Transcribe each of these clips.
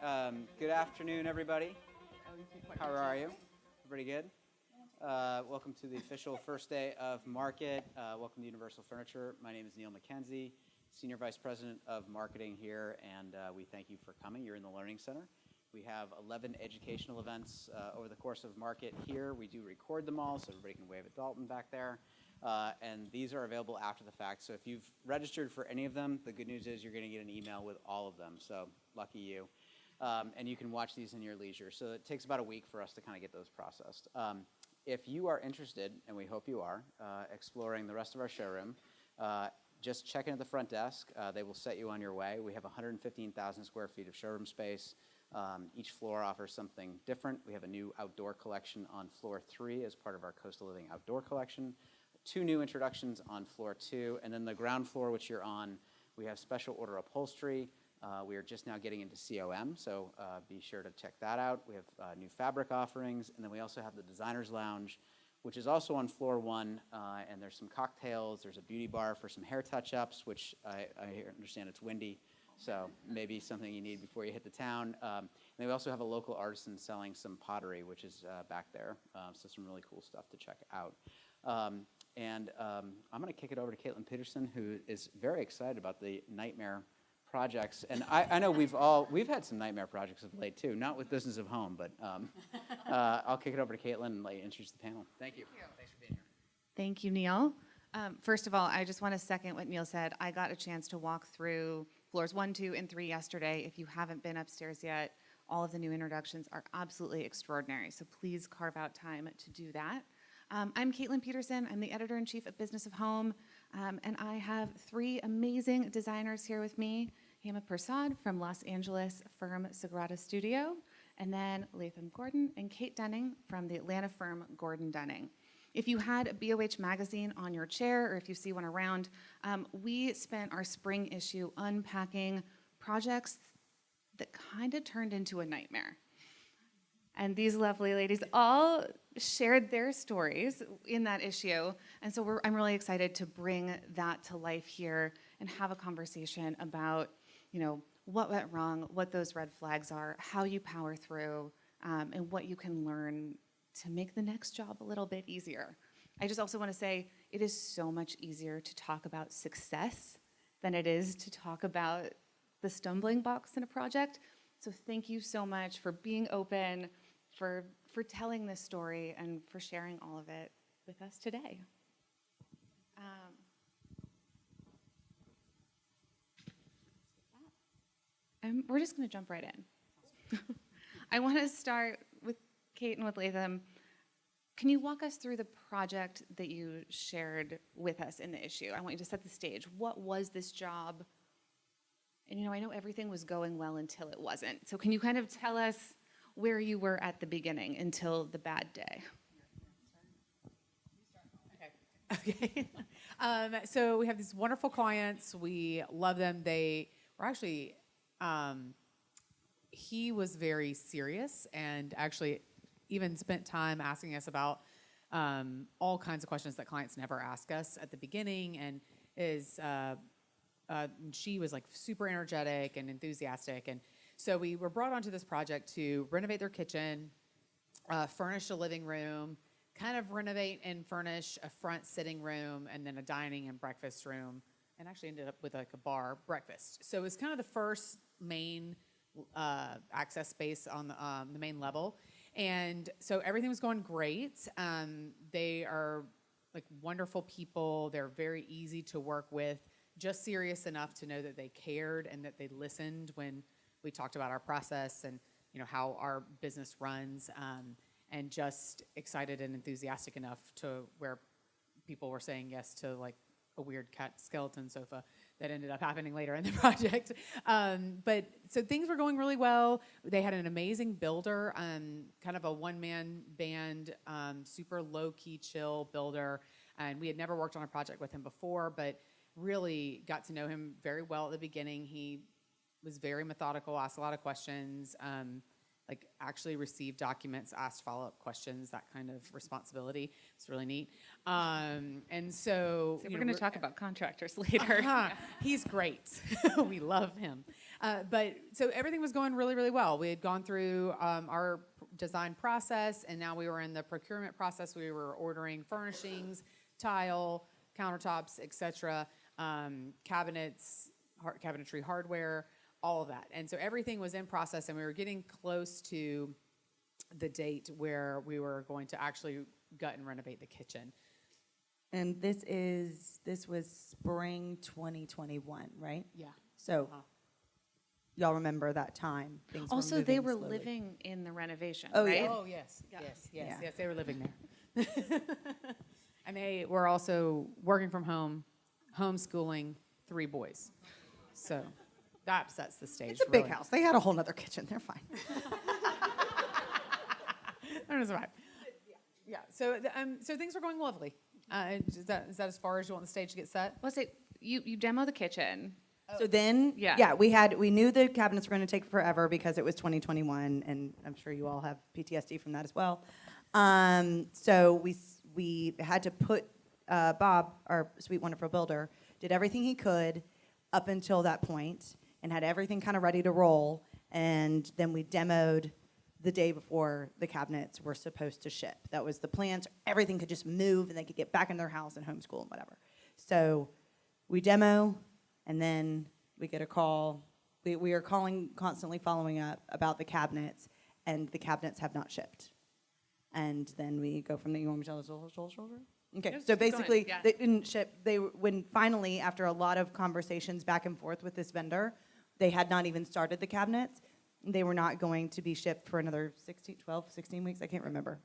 right. Good afternoon, everybody. How are you? Pretty good. Welcome to the official first day of market. Welcome to Universal Furniture. My name is Neil McKenzie, Senior Vice President of Marketing here, and we thank you for coming. You're in the Learning Center. We have 11 educational events over the course of market here. We do record them all, so everybody can wave at Dalton back there. And these are available after the fact. So if you've registered for any of them, the good news is you're going to get an email with all of them. So lucky you. And you can watch these in your leisure. So it takes about a week for us to kind of get those processed. If you are interested, and we hope you are, exploring the rest of our showroom, just check in at the front desk. They will set you on your way. We have 115,000 square feet of showroom space. Each floor offers something different. We have a new outdoor collection on floor 3 as part of our Coastal Living outdoor collection. 2 new introductions on floor 2. And then the ground floor, which you're on, we have special order upholstery. We are just now getting into COM, so be sure to check that out. We have new fabric offerings, and then we also have the Designer's Lounge, which is also on floor 1, and there's some cocktails. There's a beauty bar for some hair touch-ups, which I understand it's windy, so maybe something you need before you hit the town. And then we also have a local artisan selling some pottery, which is back there, so some really cool stuff to check out. I'm going to kick it over to Kaitlin Petersen, who is very excited about the Nightmare projects. And I know we've had some nightmare projects of late too, not with Business of Home, but I'll kick it over to Kaitlin and let you introduce the panel. Thank you. Thanks for being here. Thank you, Neil. First of all, I just want to second what Neil said. I got a chance to walk through floors 1, 2, and 3 yesterday. If you haven't been upstairs yet, all of the new introductions are absolutely extraordinary. So please carve out time to do that. I'm Caitlin Petersen. I'm the editor-in-chief of Business of Home, and I have 3 amazing designers here with me. Hema Persad from Los Angeles firm Sagrada Studio, and then Lathem Gordon and Kate Dunning from the Atlanta firm Gordon Dunning. If you had a BOH magazine on your chair, or if you see one around, we spent our spring issue unpacking projects that kind of turned into a nightmare. And these lovely ladies all shared their stories in that issue. And so I'm really excited to bring that to life here and have a conversation about, what went wrong, what those red flags are, how you power through, and what you can learn to make the next job a little bit easier. I just also want to say it is so much easier to talk about success than it is to talk about the stumbling blocks in a project. So thank you so much for being open, for telling this story, and for sharing all of it with us today. We're just going to jump right in. I want to start with Kate and with Lathem. Can you walk us through the project that you shared with us in the issue? I want you to set the stage. What was this job? And I know everything was going well until it wasn't. So can you kind of tell us where you were at the beginning until the bad day? Okay. So we have these wonderful clients. We love them. They were actually, he was very serious and actually even spent time asking us about all kinds of questions that clients never ask us at the beginning. And she was like super energetic and enthusiastic. And so we were brought onto this project to renovate their kitchen, furnish a living room, kind of renovate and furnish a front sitting room, and then a dining and breakfast room, and actually ended up with like a bar breakfast. So it was kind of the first main access space on the main level. And so everything was going great. They are like wonderful people. They're very easy to work with, just serious enough to know that they cared and that they listened when we talked about our process and how our business runs, and just excited and enthusiastic enough to where people were saying yes to like a weird cat skeleton sofa that ended up happening later in the project. But so things were going really well. They had an amazing builder, kind of a one-man band, super low-key, chill builder. And we had never worked on a project with him before, but really got to know him very well at the beginning. He was very methodical, asked a lot of questions, like actually received documents, asked follow-up questions, that kind of responsibility. It's really neat. And so we're going to talk about contractors later. He's great. We love him. But so everything was going really, really well. We had gone through our design process, and now we were in the procurement process. We were ordering furnishings, tile, countertops, etc., cabinets, cabinetry hardware, all of that. And so everything was in process, and we were getting close to the date where we were going to actually gut and renovate the kitchen. And this was spring 2021, right? Yeah. So y'all remember that time? Things were Also, moving they were slowly. living in the renovation, Oh, right? yeah. Oh, yes, Yeah. yes, they were living there. And they were also working from home, homeschooling 3 boys. So that sets the stage. It's a big really. house. They had a whole nother kitchen. They're fine. That was right. Yeah. So so things were going lovely. Is that as far as you want the stage to get set? Let's say you demo the kitchen. So then, Yeah. we knew the cabinets were going to take forever because it was 2021, and I'm sure you all have PTSD from that as well. So we had to put Bob, our sweet, wonderful builder, did everything he could up until that point and had everything kind of ready to roll, and then we demoed the day before the cabinets were supposed to ship. That was the plan. So everything could just move, and they could get back in their house and homeschool and whatever. So we demo. And then we get a call. We are calling, constantly following up about the cabinets, and the cabinets have not shipped. And then we go from there. You want me to tell the whole story? Okay, Yes, so keep going, basically, yeah. they didn't ship. When finally, after a lot of conversations back and forth with this vendor, they had not even started the cabinets. They were not going to be shipped for another 16 weeks. I can't remember.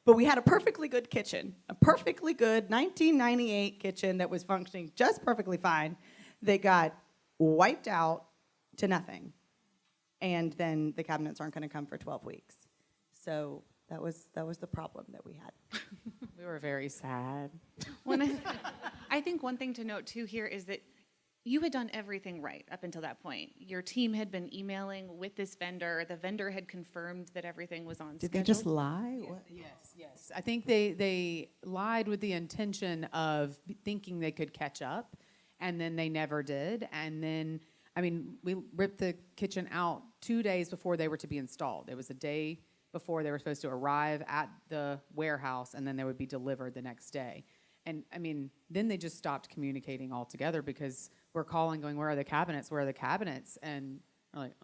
But we had a perfectly good kitchen, a perfectly good 1998 kitchen that was functioning just perfectly fine. They got wiped out to nothing. And then the cabinets aren't going to come for 12 weeks. So that was the problem that we had. We were very sad. I think one thing to note too here is that you had done everything right up until that point. Your team had been emailing with this vendor. The vendor had confirmed that everything was on schedule. Did they just lie? What? Yes. I think they lied with the intention of thinking they could catch up, and then they never did. And then, I mean, we ripped the kitchen out 2 days before they were to be installed. It was a day before they were supposed to arrive at the warehouse, and then they would be delivered the next day. And, I mean, then they just stopped communicating altogether because we're calling going, where are the cabinets? Where are the cabinets? And we're like,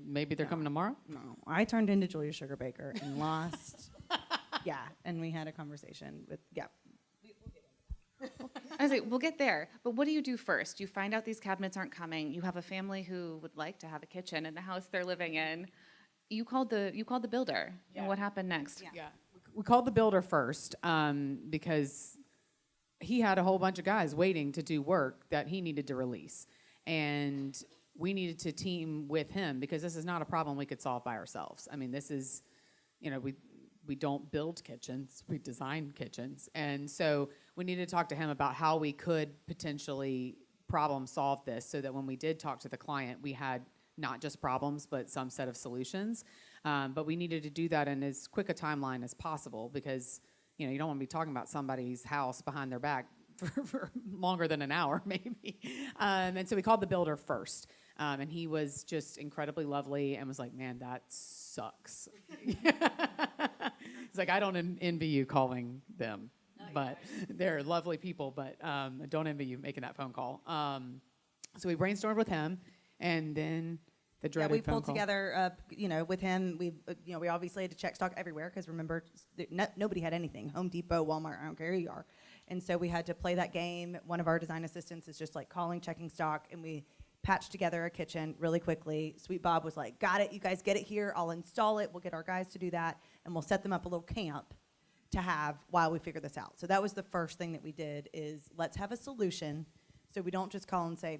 maybe they're coming tomorrow? No, I turned into Julia Sugarbaker and lost. Yeah, and we had a conversation with, I was like, we'll get there. But what do you do first? You find out these cabinets aren't coming. You have a family who would like to have a kitchen in the house they're living in. You called the builder. Yeah. And what happened next? Yeah. We called the builder first because he had a whole bunch of guys waiting to do work that he needed to release. And we needed to team with him because this is not a problem we could solve by ourselves. I mean, this is, we don't build kitchens, we design kitchens. And so we needed to talk to him about how we could potentially problem solve this so that when we did talk to the client, we had not just problems, but some set of solutions. But we needed to do that in as quick a timeline as possible because, you don't want to be talking about somebody's house behind their back for longer than an hour, maybe. And so we called the builder first. And he was just incredibly lovely and was like, man, that sucks. He's like, I don't envy you calling them, but they're lovely people, but I don't envy you making that phone call. So we brainstormed with him, and then the dreaded we phone pulled call. together, with him. We obviously had to check stock everywhere because remember, nobody had anything. Home Depot, Walmart, I don't care who you are. And so we had to play that game. One of our design assistants is just like calling, checking stock, and we patched together a kitchen really quickly. Sweet Bob was like, got it, you guys get it here, I'll install it, we'll get our guys to do that, and we'll set them up a little camp to have while we figure this out. So that was the first thing that we did is let's have a solution so we don't just call and say,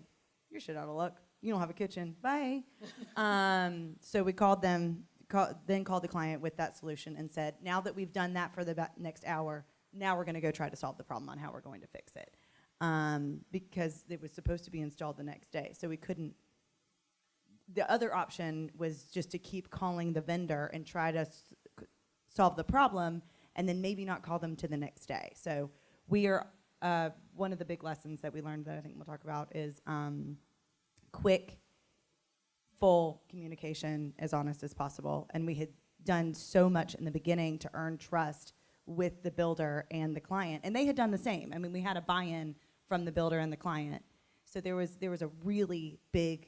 you're shit out of luck, you don't have a kitchen, bye. So we called them, then called the client with that solution and said, now that we've done that for the next hour, now we're gonna go try to solve the problem on how we're going to fix it. Because it was supposed to be installed the next day. So we couldn't, the other option was just to keep calling the vendor and try to solve the problem and then maybe not call them to the next day. So we are one of the big lessons that we learned that I think we'll talk about is quick, full communication, as honest as possible. And we had done so much in the beginning to earn trust with the builder and the client, and they had done the same. I mean, we had a buy-in from the builder and the client, so there was a really big,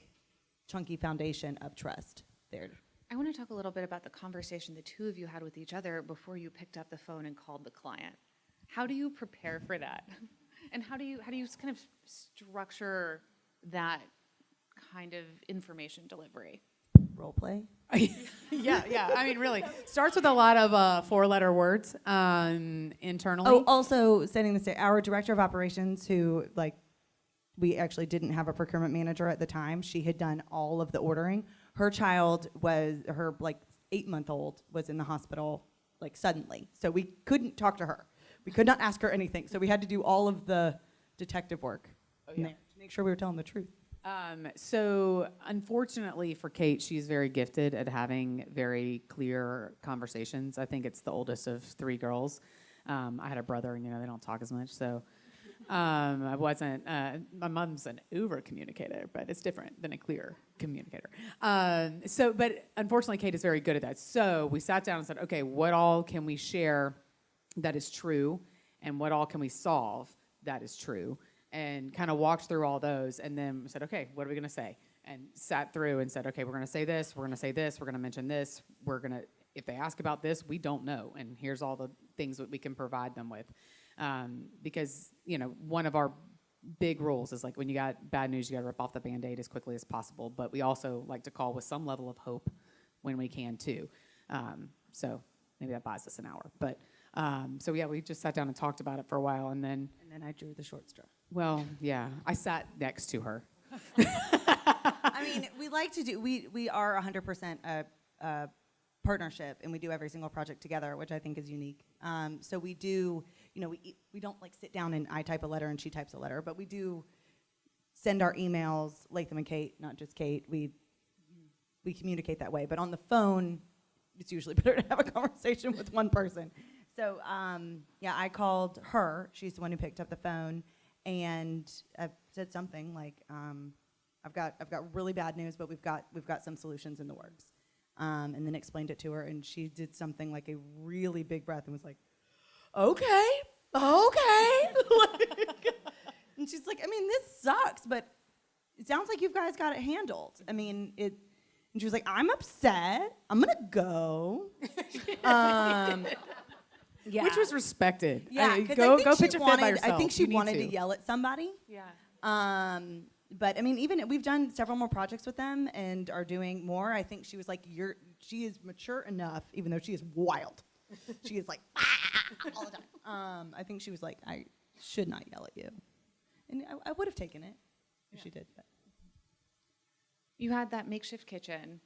chunky foundation of trust there. I want to talk a little bit about the conversation the two of you had with each other before you picked up the phone and called the client. How do you prepare for that? And how do you kind of structure that kind of information delivery? Role play. Yeah. I mean, really, starts with a lot of 4-letter words internally. Oh, also setting the stage, our director of operations, who, like, we actually didn't have a procurement manager at the time. She had done all of the ordering. Her 8-month-old was in the hospital, like, suddenly. So we couldn't talk to her. We could not ask her anything. So we had to do all of the detective work to make sure we were telling the truth. So unfortunately for Cate, she's very gifted at having very clear conversations. I think it's the oldest of 3 girls. I had a brother, and they don't talk as much, so I wasn't. My mom's an uber communicator, but it's different than a clear communicator. But unfortunately, Cate is very good at that. So we sat down and said, okay, what all can we share that is true, and what all can we solve that is true? And kind of walked through all those, and then said, okay, what are we going to say? And sat through and said, okay, we're going to say this, we're going to say this, we're going to mention this, if they ask about this, we don't know, and here's all the things that we can provide them with. Because, one of our big rules is, like, when you got bad news, you got to rip off the Band-Aid as quickly as possible, but we also like to call with some level of hope when we can, too. So maybe that buys us an hour. But, we just sat down and talked about it for a while, and then I drew the short straw. Well, yeah, I sat next to her. I mean, we like to do, we are 100% a partnership, and we do every single project together, which I think is unique. So we do, we don't, like, sit down and I type a letter and she types a letter, but we do send our emails, Lathem and Cate, not just Cate. We communicate that way. But on the phone, it's usually better to have a conversation with one person. So, I called her. She's the one who picked up the phone. And I said something like, I've got really bad news, but we've got some solutions in the works. And then explained it to her, and she did something like a really big breath and was like, okay. And she's like, I mean, this sucks, but it sounds like you guys got it handled. I mean, and she was like, I'm upset. I'm gonna go. Yeah. Which was respected. Yeah, go pitch a fit by yourself. I think she wanted to yell at somebody. Yeah. But I mean, even we've done several more projects with them and are doing more. I think she was like, she is mature enough, even though she is wild. She is like, all the time. I think she was like, I should not yell at you. And I would have taken it if she did. But. You had that makeshift kitchen,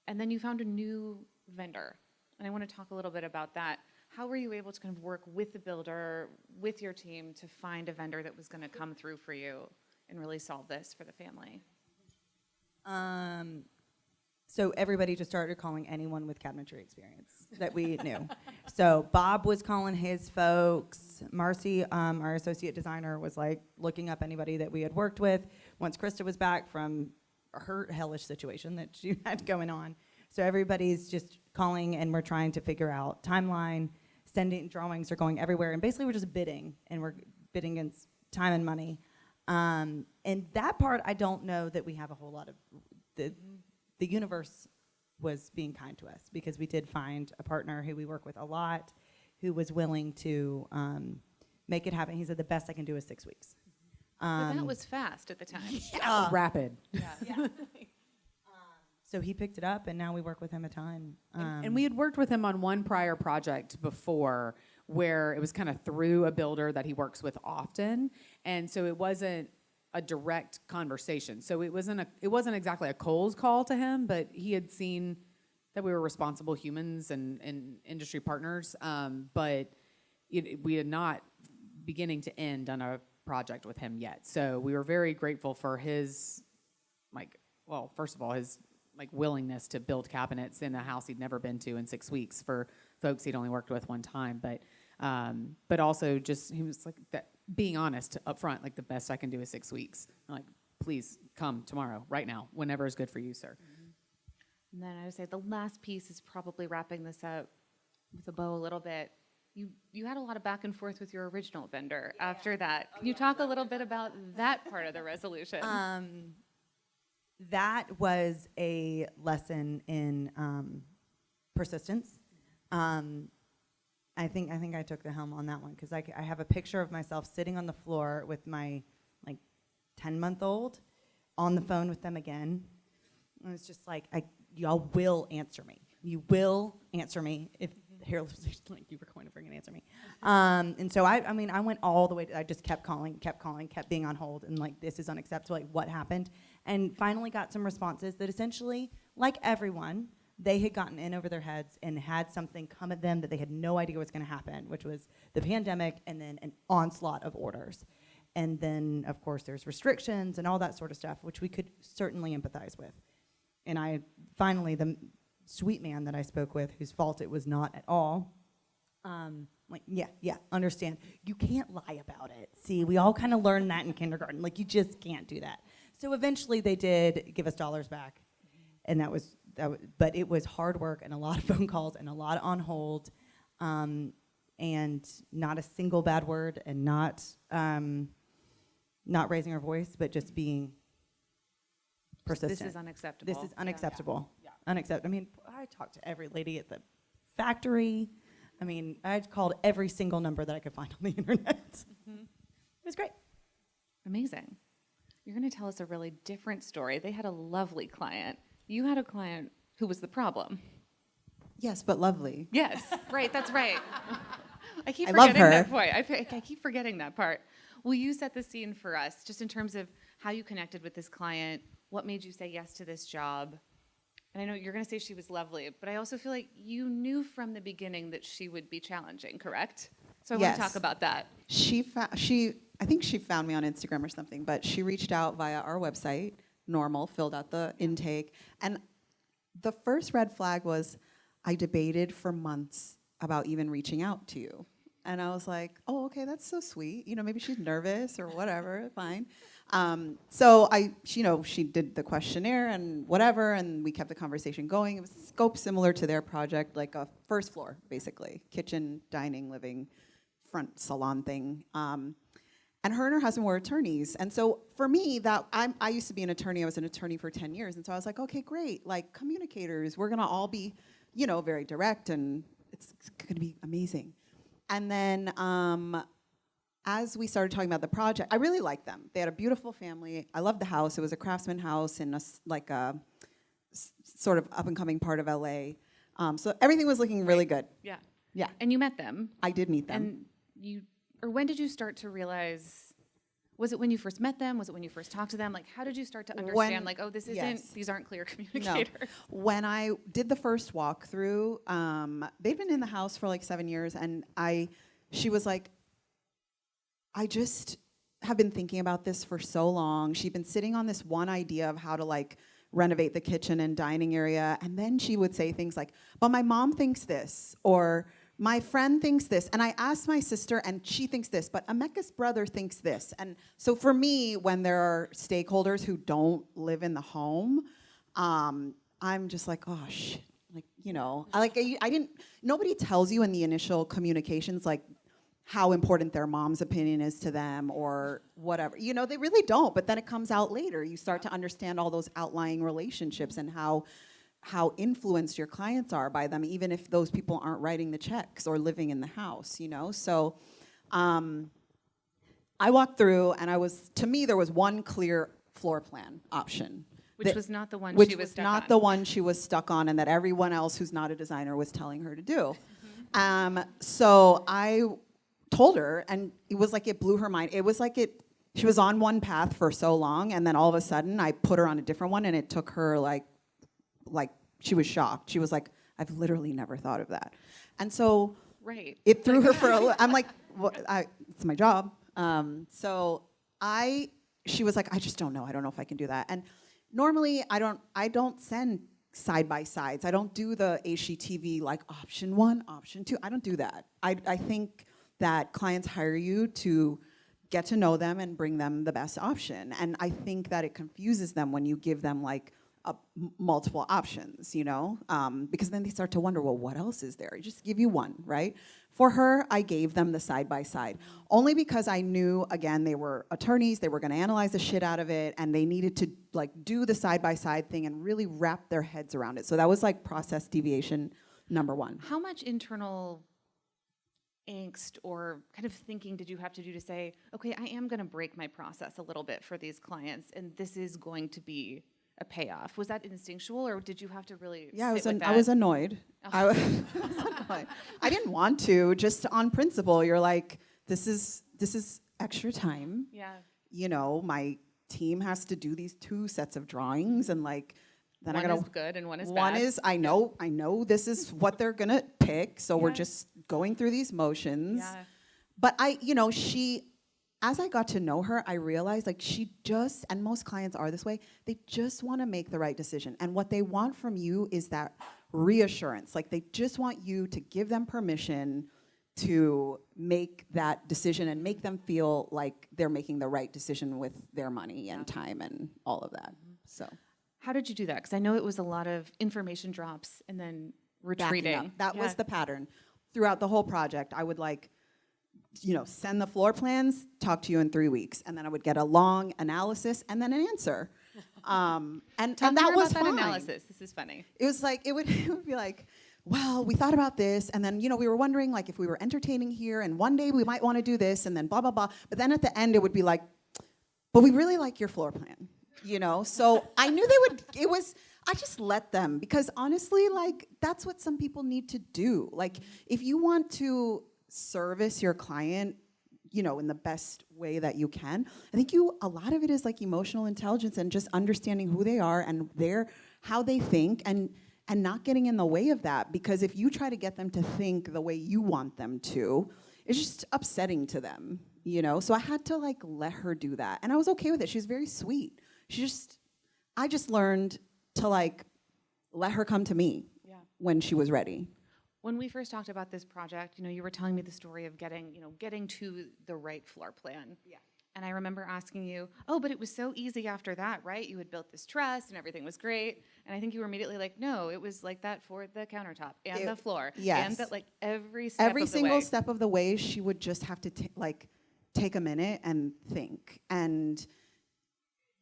and then you found a new vendor. And I want to talk a little bit about that. How were you able to kind of work with the builder, with your team, to find a vendor that was going to come through for you and really solve this for the family? So everybody just started calling anyone with cabinetry experience that we knew. So Bob was calling his folks. Marcy, our associate designer, was like looking up anybody that we had worked with. Once Krista was back from her hellish situation that she had going on. So everybody's just calling, and we're trying to figure out timeline. Sending drawings are going everywhere, and basically we're just bidding, and we're bidding against time and money. And that part, I don't know that we have a whole lot of. The universe was being kind to us, because we did find a partner who we work with a lot, who was willing to make it happen. He said, the best I can do is 6 weeks. But that was fast at the time. Yeah. Rapid. Yeah. So he picked it up, and now we work with him a ton. And we had worked with him on one prior project before, where it was kind of through a builder that he works with often, and so it wasn't a direct conversation. So it wasn't exactly a cold call to him, but he had seen that we were responsible humans and industry partners. But we had not beginning to end on a project with him yet. So we were very grateful for his, first of all, his willingness to build cabinets in a house he'd never been to in 6 weeks for folks he'd only worked with one time. But also just, he was like, being honest up front, like the best I can do is 6 weeks. I'm like, please come tomorrow, right now, whenever is good for you, sir. And then I would say the last piece is probably wrapping this up with a bow a little bit. You had a lot of back and forth with your original vendor after that. Can you talk a little bit about that part of the resolution? That was a lesson in persistence. I think I took the helm on that one because I have a picture of myself sitting on the floor with my 10-month-old on the phone with them again. And it's just like, y'all will answer me. You will answer me if like you were going to freaking answer me. And so I went all the way. I just kept calling, kept being on hold, and like, this is unacceptable. Like, what happened? And finally got some responses that essentially, like everyone, they had gotten in over their heads and had something come at them that they had no idea was going to happen, which was the pandemic and then an onslaught of orders. And then, of course, there's restrictions and all that sort of stuff, which we could certainly empathize with. And I finally, the sweet man that I spoke with, whose fault it was not at all, understand. You can't lie about it. See, we all kind of learned that in kindergarten. Like, you just can't do that. So eventually they did give us dollars back. And that was, but it was hard work and a lot of phone calls and a lot on hold, and not a single bad word, and not raising our voice, but just being persistent. This is unacceptable. This is unacceptable. Yeah. Unacceptable. I mean, I talked to every lady at the factory. I mean, I called every single number that I could find on the internet. Mm-hmm. It was great. Amazing. You're going to tell us a really different story. They had a lovely client. You had a client who was the problem. Yes, but lovely. Yes, right, that's right. I keep I love forgetting her. that point. I keep forgetting that part. Will you set the scene for us, just in terms of how you connected with this client, what made you say yes to this job? And I know you're going to say she was lovely, but I also feel like you knew from the beginning that she would be challenging, correct? So I want to talk about that. I think she found me on Instagram or something, but she reached out via our website, normal, filled out the intake. And the first red flag was I debated for months about even reaching out to you. And I was like, oh, okay, that's so sweet. You know, maybe she's nervous or whatever, fine. So she did the questionnaire and whatever, and we kept the conversation going. It was scope similar to their project, like a first floor, basically. Kitchen, dining, living, front salon thing. And her and her husband were attorneys. And so for me, I used to be an attorney. I was an attorney for 10 years. And so I was like, okay, great. Like, communicators, we're going to all be, very direct, and it's going to be amazing. And then as we started talking about the project, I really liked them. They had a beautiful family. I loved the house. It was a craftsman house in a sort of up-and-coming part of LA. So everything was looking really good. Yeah. Yeah. And you met them. I did meet them. And when did you start to realize, was it when you first met them? Was it when you first talked to them? Like, how did you start to understand, these aren't clear communicators? No. When I did the first walkthrough, they'd been in the house for like 7 years, and she was like, I just have been thinking about this for so long. She'd been sitting on this one idea of how to like renovate the kitchen and dining area, and then she would say things like, but my mom thinks this, or my friend thinks this, and I asked my sister, and she thinks this, but Emeka's brother thinks this. And so for me, when there are stakeholders who don't live in the home, I'm just like, oh, shit. Like, nobody tells you in the initial communications, like, how important their mom's opinion is to them or whatever. They really don't, but then it comes out later. You start to understand all those outlying relationships and how influenced your clients are by them, even if those people aren't writing the checks or living in the house, So I walked through, and to me, there was one clear floor plan option. Which was not the one she was stuck on. Which was not the one she was stuck on, and that everyone else who's not a designer was telling her to do. Mm-hmm. So I told her, and it was like it blew her mind. It was like she was on one path for so long, and then all of a sudden I put her on a different one, and it took her like she was shocked. She was like, I've literally never thought of that. And so it threw her for I'm like, it's my job. She was like, I just don't know. I don't know if I can do that. And normally I don't send side by sides. I don't do the HGTV like option 1, option 2. I don't do that. I think that clients hire you to get to know them and bring them the best option. And I think that it confuses them when you give them like multiple options, you know, because then they start to wonder, well, what else is there? I just give you one, right? For her, I gave them the side-by-side, only because I knew, again, they were attorneys, they were gonna analyze the shit out of it, and they needed to like do the side-by-side thing and really wrap their heads around it. So that was like process deviation number one. How much internal angst or kind of thinking did you have to do to say, okay, I am gonna break my process a little bit for these clients, and this is going to be a payoff? Was that instinctual, or did you have to really Yeah, sit with that? I was annoyed. Oh. I was annoyed. I didn't want to, just on principle. You're like, this is extra time. Yeah. You know, my team has to do these 2 sets of drawings, and like, then One I gotta. is good and one is One bad. is I know this is what they're gonna pick, so we're Yeah. just going through these motions. Yeah. But as I got to know her, I realized like she just, and most clients are this way, they just want to make the right decision. And what they want from you is that reassurance. Like they just want you to give them permission to make that decision and make them feel like they're making the right decision with their money and time and all of that. So How did you do that? Because I know it was a lot of information drops and then backing retreating. up. That Yeah. was the pattern. Throughout the whole project, I would send the floor plans, talk to you in 3 weeks, and then I would get a long analysis and then an answer. And Tell me that more was about that fine. analysis. This is funny. It was like it would be like, well, we thought about this, and then we were wondering like if we were entertaining here, and one day we might want to do this, and then blah blah blah. But then at the end, it would be like, but we really like your floor plan, So I knew they would. I just let them, because honestly, like that's what some people need to do. Like if you want to service your client, in the best way that you can, I think a lot of it is like emotional intelligence and just understanding who they are and how they think, and not getting in the way of that. Because if you try to get them to think the way you want them to, it's just upsetting to them, So I had to like let her do that, and I was okay with it. She's very sweet. I just learned to like let her come to me when she was ready. When we first talked about this project, you were telling me the story of getting to the right floor plan. Yeah. And I remember asking you, oh, but it was so easy after that, right? You had built this trust and everything was great. And I think you were immediately like, no, it was like that for the countertop and the floor. Yes. And that like every step Every of the single way. step of the way, she would just have to take a minute and think. And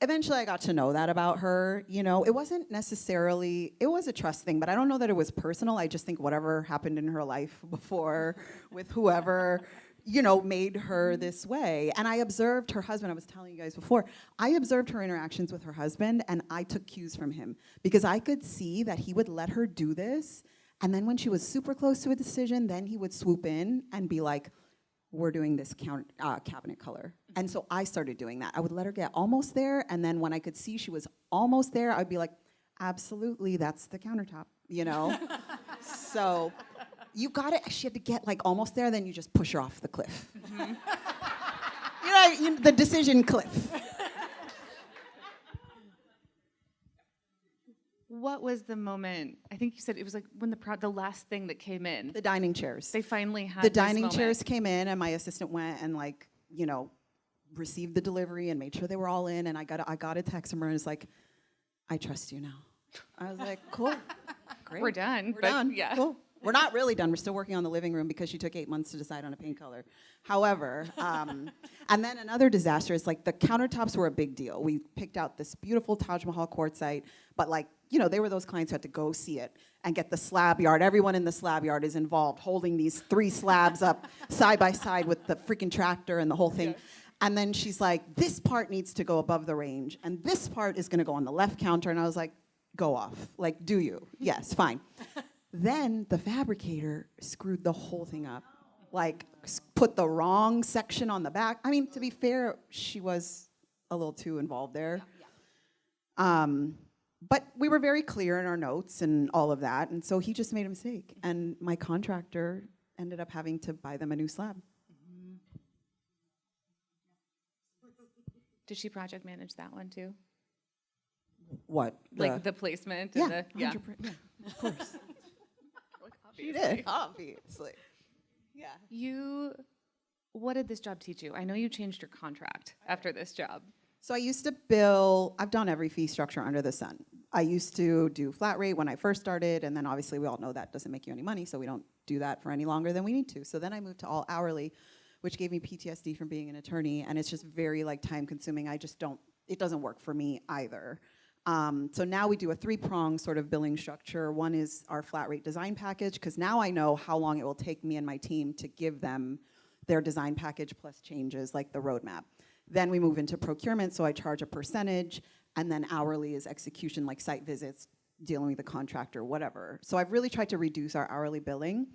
eventually I got to know that about her. It wasn't necessarily, it was a trust thing, but I don't know that it was personal. I just think whatever happened in her life before with whoever, made her this way. And I observed her husband. I was telling you guys before, I observed her interactions with her husband, and I took cues from him, because I could see that he would let her do this. And then when she was super close to a decision, then he would swoop in and be like, we're doing this cabinet color. And so I started doing that. I would let her get almost there, and then when I could see she was almost there, I'd be like, absolutely, that's the countertop, So she had to get like almost there, then you just push her off the cliff. The decision cliff. What was the moment? I think you said it was like when the last thing that came in. The dining chairs. They finally had The this dining moment. chairs came in, and my assistant went and received the delivery and made sure they were all in. And I got a text from her, and it's like, I trust you now. I was like, cool, great. We're done. We're but done. Yeah. Cool. We're not really done. We're still working on the living room because she took 8 months to decide on a paint color. However, and then another disaster is like the countertops were a big deal. We picked out this beautiful Taj Mahal quartzite, but they were those clients who had to go see it and get the slab yard. Everyone in the slab yard is involved, holding these 3 slabs up side by side with the freaking tractor and the whole thing. Yeah. And then she's like, this part needs to go above the range, and this part is gonna go on the left counter. And I was like, go off. Like, do you? Yes, fine. Then the fabricator screwed the whole thing up. Like, put the wrong section on the back. I mean, to be fair, she was a little too involved there. But we were very clear in our notes and all of that, and so he just made a mistake. And my contractor ended up having to buy them a new slab. Did she project manage that one too? What? Like the placement? Yeah, And the, yeah. 100%, yeah, of course. She Obviously. did, obviously. Yeah. You what did this job teach you? I know you changed your contract after this job. So I used to bill, I've done every fee structure under the sun. I used to do flat rate when I first started, and then obviously we all know that doesn't make you any money, so we don't do that for any longer than we need to. So then I moved to all hourly, which gave me PTSD from being an attorney, and it's just very like time consuming. It doesn't work for me either. So now we do a 3-pronged sort of billing structure. One is our flat rate design package, because now I know how long it will take me and my team to give them their design package plus changes like the roadmap. Then we move into procurement, so I charge a percentage, and then hourly is execution, like site visits, dealing with the contractor, whatever. So I've really tried to reduce our hourly billing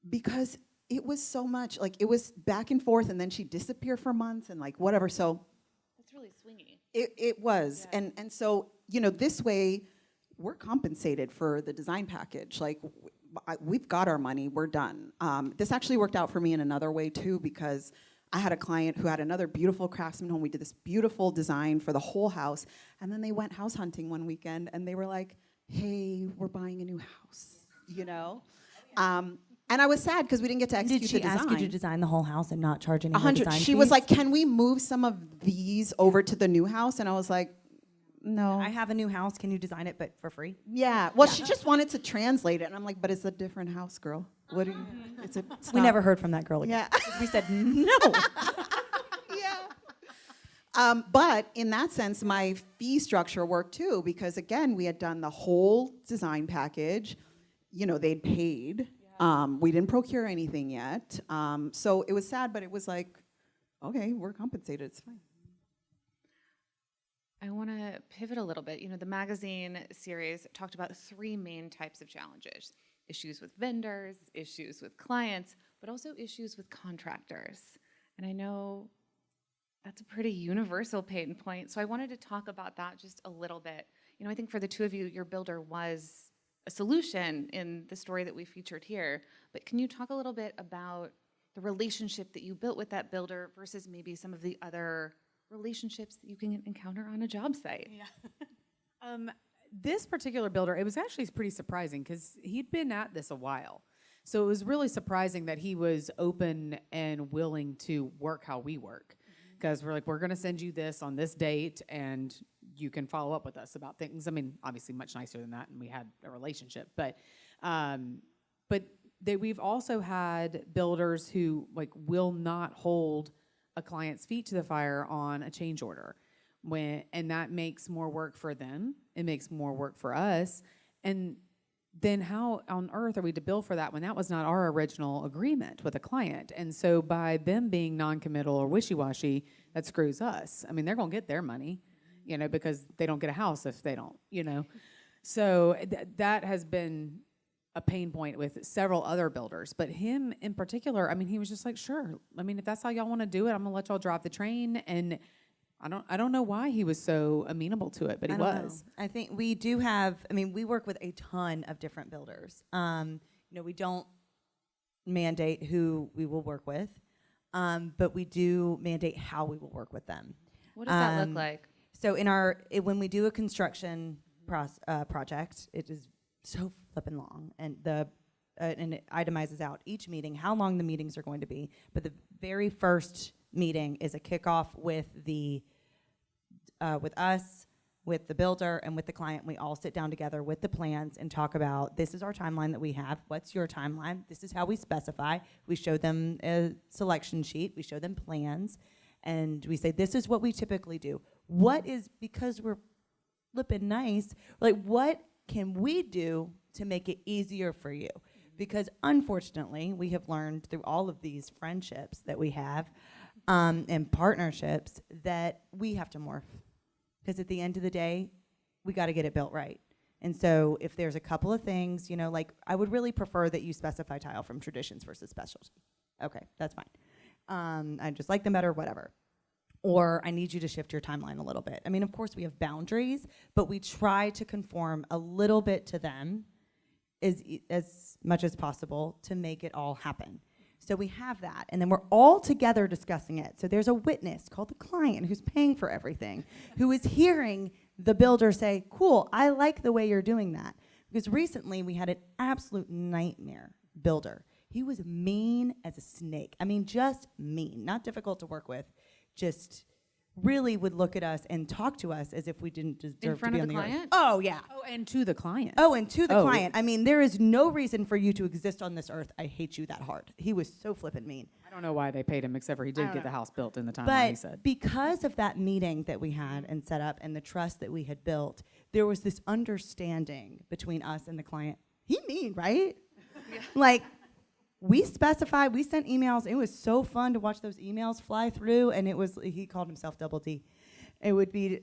because it was so much, like it was back and forth, and then she'd disappear for months and like whatever, so. That's really swingy. It was, Yeah. and so, you know, this way, we're compensated for the design package. Like, we've got our money, we're done. This actually worked out for me in another way too, because I had a client who had another beautiful craftsman home. We did this beautiful design for the whole house, and then they went house hunting one weekend, and they were like, hey, we're buying a new house, you know? And I was sad because we didn't get to execute Did she the design. ask you to design the whole house and not charge any more 100. design She was fees? like, can we move some of these over to the new house? And I was like, no. I have a new house. Can you design it, but for free? Yeah. Well, she just wanted to translate it, and I'm like, but it's a different house, girl. What do you? It's We not- never heard from that girl again. Yeah. We said no. Yeah. But in that sense, my fee structure worked too, because again, we had done the whole design package. You know, they'd paid. We didn't procure anything yet. So it was sad, but it was like, okay, we're compensated. It's fine. I want to pivot a little bit. You know, the magazine series talked about 3 main types of challenges: issues with vendors, issues with clients, but also issues with contractors. And I know that's a pretty universal pain point. So I wanted to talk about that just a little bit. You know, I think for the two of you, your builder was a solution in the story that we featured here. But can you talk a little bit about the relationship that you built with that builder versus maybe some of the other relationships that you can encounter on a job site? Yeah. This particular builder, it was actually pretty surprising because he'd been at this a while. So it was really surprising that he was open and willing to work how we work. Because we're like, we're going to send you this on this date, and you can follow up with us about things. I mean, obviously much nicer than that, and we had a relationship. But we've also had builders who like will not hold a client's feet to the fire on a change order, and that makes more work for them. It makes more work for us, and then how on earth are we to bill for that when that was not our original agreement with a client? And so by them being non-committal or wishy-washy, that screws us. I mean, they're going to get their money, you know, because they don't get a house if they don't, you know. So that has been a pain point with several other builders. But him in particular, I mean, he was just like, sure. I mean, if that's how y'all want to do it, I'm going to let y'all drive the train. And I don't know why he was so amenable to it, but he was. I think we do have, I mean, we work with a ton of different builders. You know, we don't mandate who we will work with, but we do mandate how we will work with them. What does that look like? So when we do a construction project, it is so flippin' long, and and it itemizes out each meeting, how long the meetings are going to be. But the very first meeting is a kickoff with with us, with the builder, and with the client. We all sit down together with the plans and talk about, this is our timeline that we have. What's your timeline? This is how we specify. We show them a selection sheet. We show them plans. And we say, this is what we typically do. What is, because we're flippin' nice, like, what can we do to make it easier for you? Because unfortunately, we have learned through all of these friendships that we have and partnerships that we have to morph. Because at the end of the day, we got to get it built right. And so if there's a couple of things, you know, like, I would really prefer that you specify tile from traditions versus specialty. Okay, that's fine. I just like them better, whatever. Or I need you to shift your timeline a little bit. I mean, of course, we have boundaries, but we try to conform a little bit to them as much as possible to make it all happen. So we have that, and then we're all together discussing it. So there's a witness called the client who's paying for everything, who is hearing the builder say, cool, I like the way you're doing that. Because recently we had an absolute nightmare builder. He was mean as a snake. I mean, just mean, not difficult to work with, just really would look at us and talk to us as if we didn't deserve front to be of on the the earth. client? Oh, yeah. Oh, and to the client. Oh, and to the Oh. client. I mean, there is no reason for you to exist on this earth. I hate you that hard. He was so flippin' mean. I don't know why they paid him, except for he I did don't get the know. house built in the timeline, he But said. because of that meeting that we had and set up and the trust that we had built, there was this understanding between us and the client. He mean, right? Like, we specified, we sent emails. It was so fun to watch those emails fly through, and it was, he called himself Double D. It would be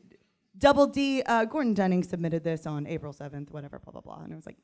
Double D, Gordon Dunning submitted this on April 7th, whatever, blah, blah, blah. And it was like,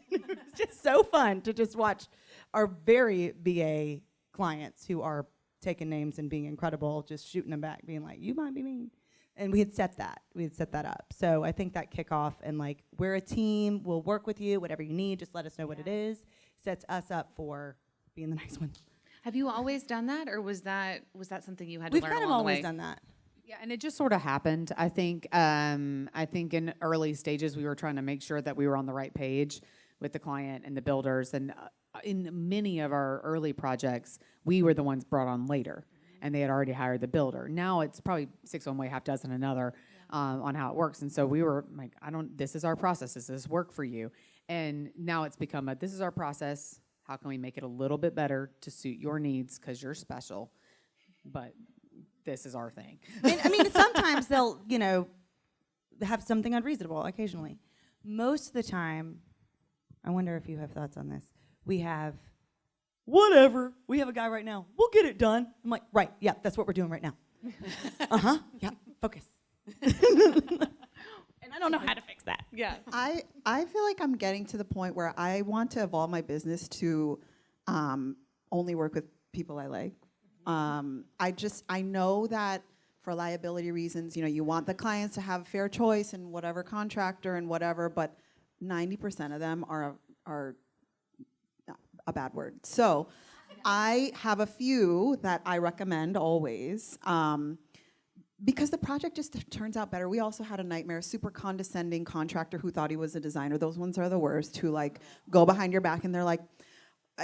it was just so fun to just watch our very BA clients who are taking names and being incredible, just shooting them back, being like, you might be mean. And we had set that up. So I think that kickoff and like, we're a team, we'll work with you, whatever you need, just let us know what it is, sets us up for being the nice one. Have you always done that, or was that something you had We've to learn kind of along the always way? done that. Yeah, and it just sort of happened. I think in early stages we were trying to make sure that we were on the right page with the client and the builders. And in many of our early projects, we were the ones brought on later, and they had already hired the builder. Now it's probably 6 one way, half dozen another on how it works. And so we were like, this is our process. Does this work for you? And now it's become this is our process. How can we make it a little bit better to suit your needs because you're special? But this is our thing. I mean, sometimes they'll, have something unreasonable occasionally. Most of the time, I wonder if you have thoughts on this. We have, whatever. We have a guy right now. We'll get it done. I'm like, right, yeah, that's what we're doing right now. Yeah, focus. And I don't know how to fix that. Yeah. I feel like I'm getting to the point where I want to evolve my business to only work with people I like. I know that for liability reasons, you want the clients to have fair choice in whatever contractor and whatever, but 90% of them are a bad word. So I have a few that I recommend always. Because the project just turns out better. We also had a nightmare, super condescending contractor who thought he was a designer. Those ones are the worst, who like go behind your back and they're like,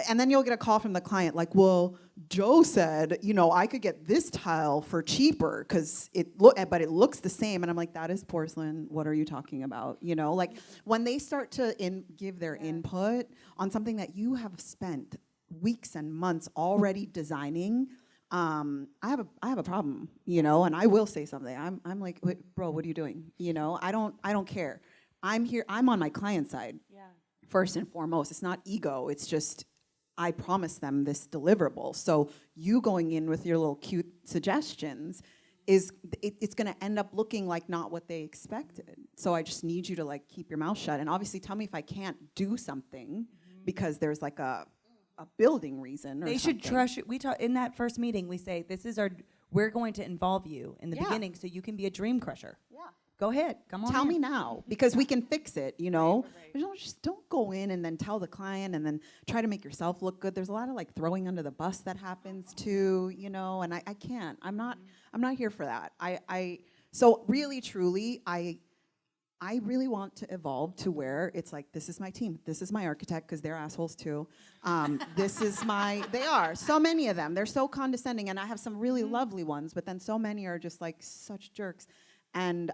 and then you'll get a call from the client like, well, Joe said, I could get this tile for cheaper because but it looks the same. And I'm like, that is porcelain. What are you talking about? Like when they start to give their input on something that you have spent weeks and months already designing, I have a problem, and I will say something. I'm like, wait, bro, what are you doing? I don't care. I'm here. I'm on my client side. Yeah. First and foremost, it's not ego. It's just I promised them this deliverable. So you going in with your little cute suggestions it's going to end up looking like not what they expected. So I just need you to like keep your mouth shut and obviously tell me if I can't do something because there's like a building reason or They something. should trust you. We talk in that first meeting. We say we're going to involve you in the Yeah. beginning so you can be a dream crusher. Yeah. Go ahead, come on. Tell in. me now because we can fix it, Just don't go in and then tell the client and then try to make yourself look good. There's a lot of like throwing under the bus that happens too, and I can't. I'm not here for that. So really truly I really want to evolve to where it's like, this is my team. This is my architect, because they're assholes too. They are. So many of them. They're so condescending, and I have some really lovely ones, but then so many are just like such jerks. And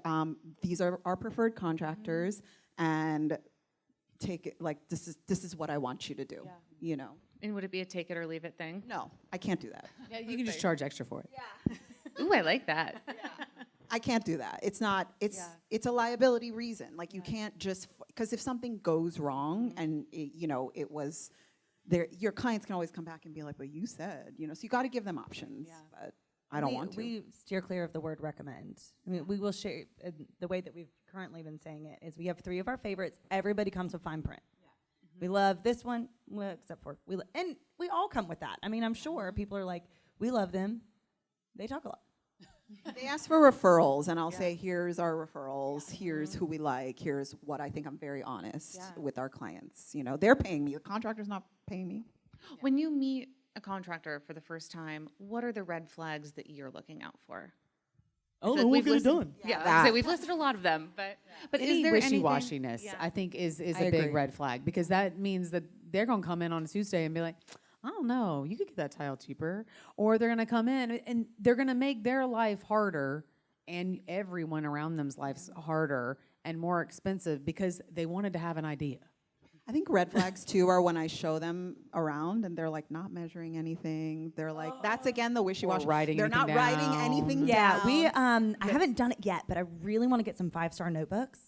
these are our preferred contractors, and take it, like, this is what I want you to do, And would it be a take it or leave it thing? No, I can't do that. Yeah, you can just charge extra for it. Ooh, I like that. I can't do that. It's it's a liability reason. Like you can't just, because if something goes wrong and it was there, your clients can always come back and be like, well, you said, so you got to give them options. Yeah. But I don't want to. We steer clear of the word recommend. I mean, we will share the way that we've currently been saying it is we have 3 of our favorites. Everybody comes with fine print. Yeah. We love this one, well, except for and we all come with that. I mean, I'm sure people are like, we love them. They talk a lot. They ask for referrals, and I'll say, here's our referrals, here's who we like, here's what I think. I'm very honest with our clients. They're paying me. The contractor's not paying me. When you meet a contractor for the first time, what are the red flags that you're looking out for? Oh, That we'll we've get it listed- done. Yeah, That. so we've listed a lot of them, but Any is there anything? wishy-washiness, Yeah. I think, is I a big agree. red flag, because that means that they're going to come in on a Tuesday and be like, I don't know, you could get that tile cheaper. Or they're going to come in and they're going to make their life harder and everyone around them's lives harder and more expensive because they wanted to have an idea. I think red flags too are when I show them around and they're like not measuring anything. They're like, that's again the wishy-washy. They're not writing anything Yeah, down. we I haven't done it yet, but I really want to get some 5-star notebooks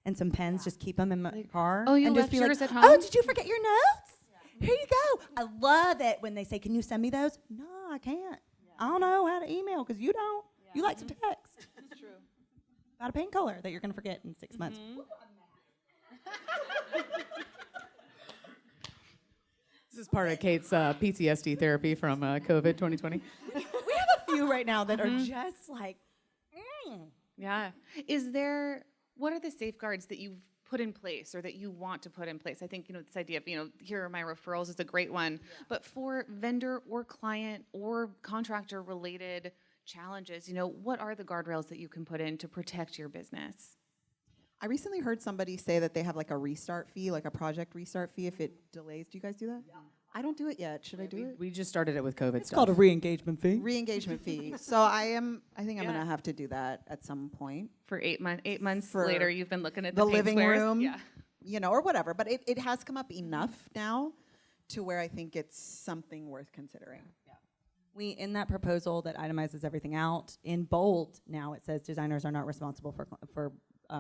and some pens. Just keep them in my car. Oh, you and left just be yours like, at home? oh, did you forget your notes? Here you go. I love it when they say, can you send me those? No, I can't. I don't know how to email because you don't. You like to text. That's true. About a paint color that you're going to forget in 6 months. This is part of Kate's PTSD therapy from COVID 2020. We have a few right now that are just like, Yeah. What are the safeguards that you've put in place or that you want to put in place? I think, this idea of, here are my referrals is a great one. Yeah. But for vendor or client or contractor related challenges, what are the guardrails that you can put in to protect your business? I recently heard somebody say that they have like a restart fee, like a project restart fee if it delays. Do you guys do that? Yeah. I don't do it yet. Should I do it? We just started it with COVID it's stuff. called a re-engagement fee. Re-engagement fee. So I think I'm going to have to do that at some point. For 8 months For later, you've been looking at the paint living squares? room, Yeah. Or whatever. But it has come up enough now to where I think it's something worth considering. We, in that proposal that itemizes everything out, in bold now it says designers are not responsible for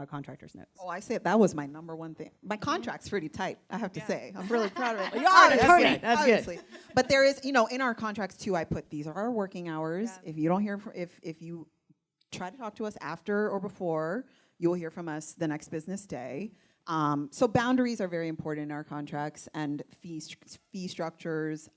contractors' notes. Oh, I say that was my number one thing. My contract's pretty tight, I have to say. I'm really proud of it. You are an attorney. That's obviously. But there is, in our contracts too, I put these are our working hours. Yeah. If you don't hear, if you try to talk to us after or before, you will hear from us the next business day. So boundaries are very important in our contracts and fee structures.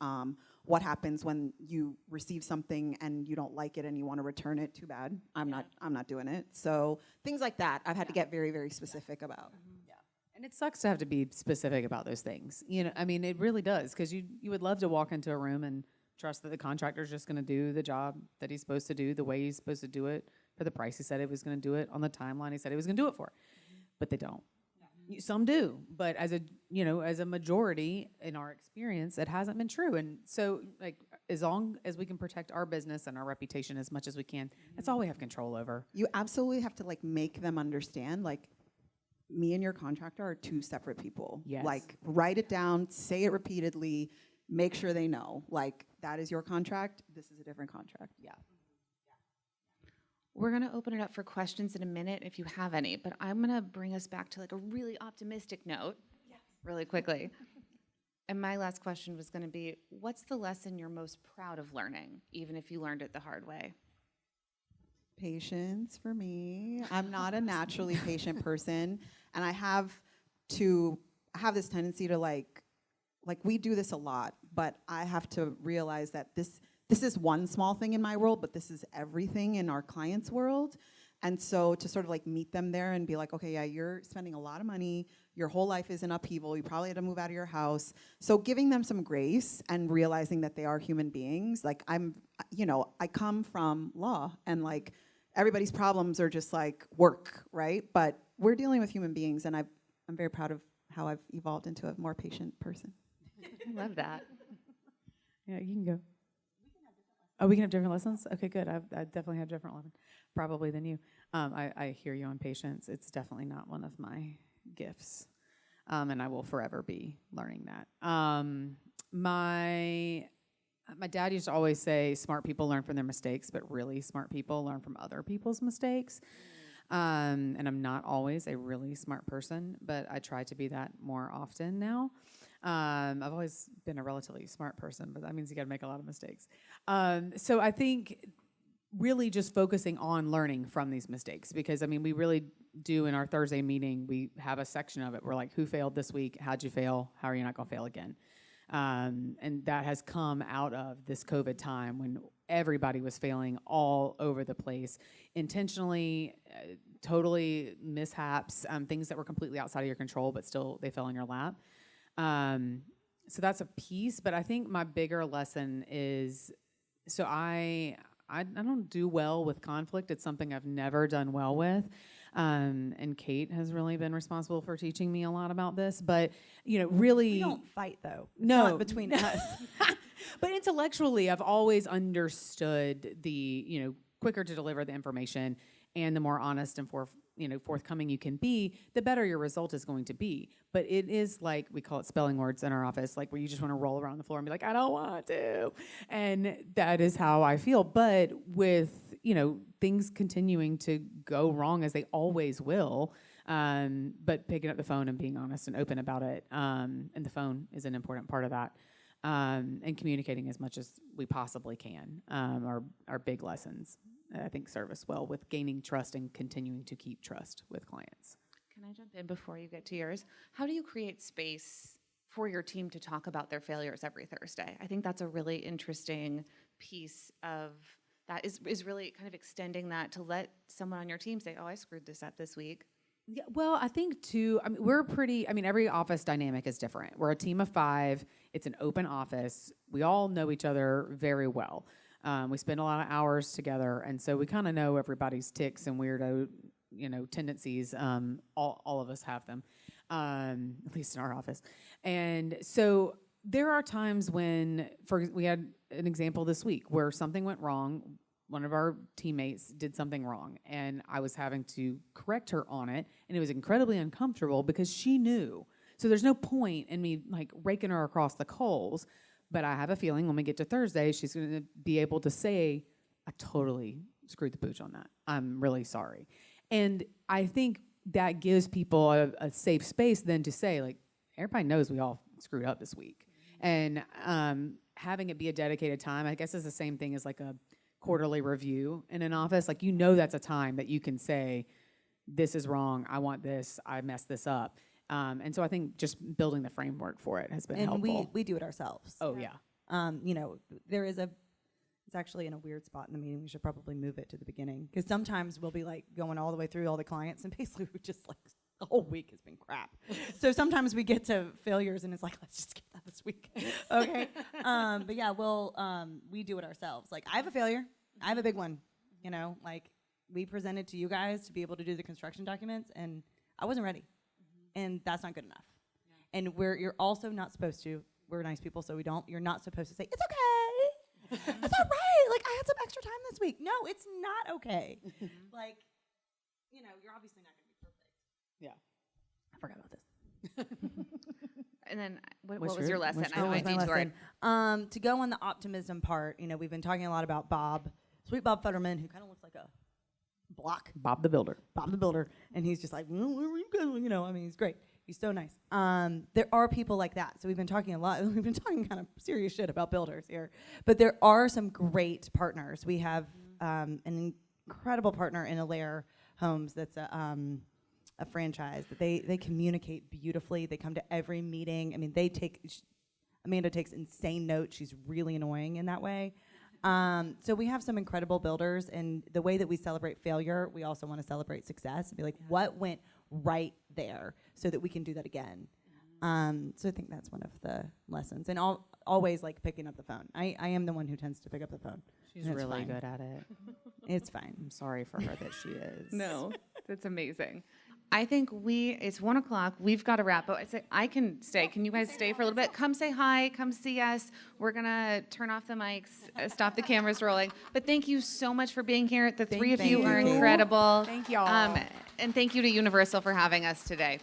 What happens when you receive something and you don't like it and you want to return it? Too bad. I'm not doing it. So things like that I've had to get very, very specific about. Yeah. And it sucks to have to be specific about those things. It really does, because you would love to walk into a room and trust that the contractor's just going to do the job that he's supposed to do, the way he's supposed to do it, for the price he said he was going to do it, on the timeline he said he was going to do it for. But they don't. Some do, but as a majority in our experience, it hasn't been true. And so, as long as we can protect our business and our reputation as much as we can, that's all we have control over. You absolutely have to make them understand, me and your contractor are two separate people. Yes. Write it down, say it repeatedly, make sure they know, that is your contract, this is a different contract. Yeah. We're going to open it up for questions in a minute if you have any, but I'm going to bring us back to a really optimistic note really quickly. And my last question was going to be, what's the lesson you're most proud of learning, even if you learned it the hard way? Patience for me. I'm not a naturally patient person, and I have this tendency to we do this a lot, but I have to realize that this is one small thing in my world, but this is everything in our clients' world. And so to sort of meet them there and be like, okay, yeah, you're spending a lot of money, your whole life is in upheaval, you probably had to move out of your house. So giving them some grace and realizing that they are human beings. I come from law, and everybody's problems are just work, right? But we're dealing with human beings, and I'm very proud of how I've evolved into a more patient person. I love that. Yeah, you can go. Oh, we can have different lessons? Okay, good. I definitely have different lessons, probably than you. I hear you on patience. It's definitely not one of my gifts, and I will forever be learning that. My dad used to always say, smart people learn from their mistakes, but really smart people learn from other people's mistakes. And I'm not always a really smart person, but I try to be that more often now. I've always been a relatively smart person, but that means you got to make a lot of mistakes. So I think really just focusing on learning from these mistakes, because we really do in our Thursday meeting, we have a section of it. We're like, who failed this week? How'd you fail? How are you not going to fail again? And that has come out of this COVID time when everybody was failing all over the place, intentionally, totally mishaps, things that were completely outside of your control, but still they fell in your lap. So that's a piece, but I think my bigger lesson is, I don't do well with conflict. It's something I've never done well with. And Cate has really been responsible for teaching me a lot about this. But, really. We don't fight, though. It's No. not between us. But intellectually, I've always understood the, quicker to deliver the information and the more honest and forthcoming you can be, the better your result is going to be. But it is like, we call it spelling words in our office, like where you just want to roll around the floor and be like, I don't want to. And that is how I feel. But with, things continuing to go wrong as they always will, but picking up the phone and being honest and open about it, and the phone is an important part of that. And communicating as much as we possibly can are big lessons. I think serve us well with gaining trust and continuing to keep trust with clients. Can I jump in before you get to yours? How do you create space for your team to talk about their failures every Thursday? I think that's a really interesting piece of that is really kind of extending that to let someone on your team say, oh, I screwed this up this week. Yeah, well, I think too, every office dynamic is different. We're a team of 5. It's an open office. We all know each other very well. We spend a lot of hours together, and so we kind of know everybody's tics and weirdo, tendencies. All of us have them, at least in our office. And so there are times when, we had an example this week where something went wrong. One of our teammates did something wrong, and I was having to correct her on it, and it was incredibly uncomfortable because she knew. So there's no point in me raking her across the coals, but I have a feeling when we get to Thursday, she's going to be able to say, I totally screwed the pooch on that. I'm really sorry. And I think that gives people a safe space then to say, everybody knows we all screwed up this week. And having it be a dedicated time, I guess is the same thing as a quarterly review in an office. That's a time that you can say, this is wrong, I want this, I messed this up. And so I think just building the framework for it has been helpful. And we do it ourselves. Oh, yeah. It's actually in a weird spot in the meeting. We should probably move it to the beginning. Because sometimes we'll be going all the way through all the clients, and basically we just the whole week has been crap. So sometimes we get to failures and it's let's just skip that this week. Okay. But yeah, we do it ourselves. I have a failure. I have a big one. We presented to you guys to be able to do the construction documents, and I wasn't ready. And that's not good enough. Yeah. And you're also not supposed to, we're nice people, so you're not supposed to say, it's okay. It's all right. I had some extra time this week. No, it's not okay. You're obviously not going to be perfect. Yeah. I forgot about this. And then what was your lesson? What was my lesson? To go on the optimism part, we've been talking a lot about Bob, sweet Bob Futterman, who kind of looks like a block. Bob the Builder. And he's just well, where are you going? He's great. He's so nice. There are people like that. So we've been talking a lot. We've been talking kind of serious shit about builders here. But there are some great partners. We have an incredible partner in Alaire Homes that's a franchise that they communicate beautifully. They come to every meeting. Amanda takes insane notes. She's really annoying in that way. So we have some incredible builders, and the way that we celebrate failure, we also want to celebrate success and be what went right there so that we can do that again. So I think that's one of the lessons. And always picking up the phone. I am the one who tends to pick up the phone. She's really good at it. It's fine. I'm sorry for her that she is. No, that's amazing. I think it's 1:00. We've got to wrap, but I can stay. Can you guys stay for a little bit? Come say hi. Come see us. We're going to turn off the mics, stop the cameras rolling. But thank you so much for being here. The three of you are incredible. Thank y'all. And thank you to Universal for having us today.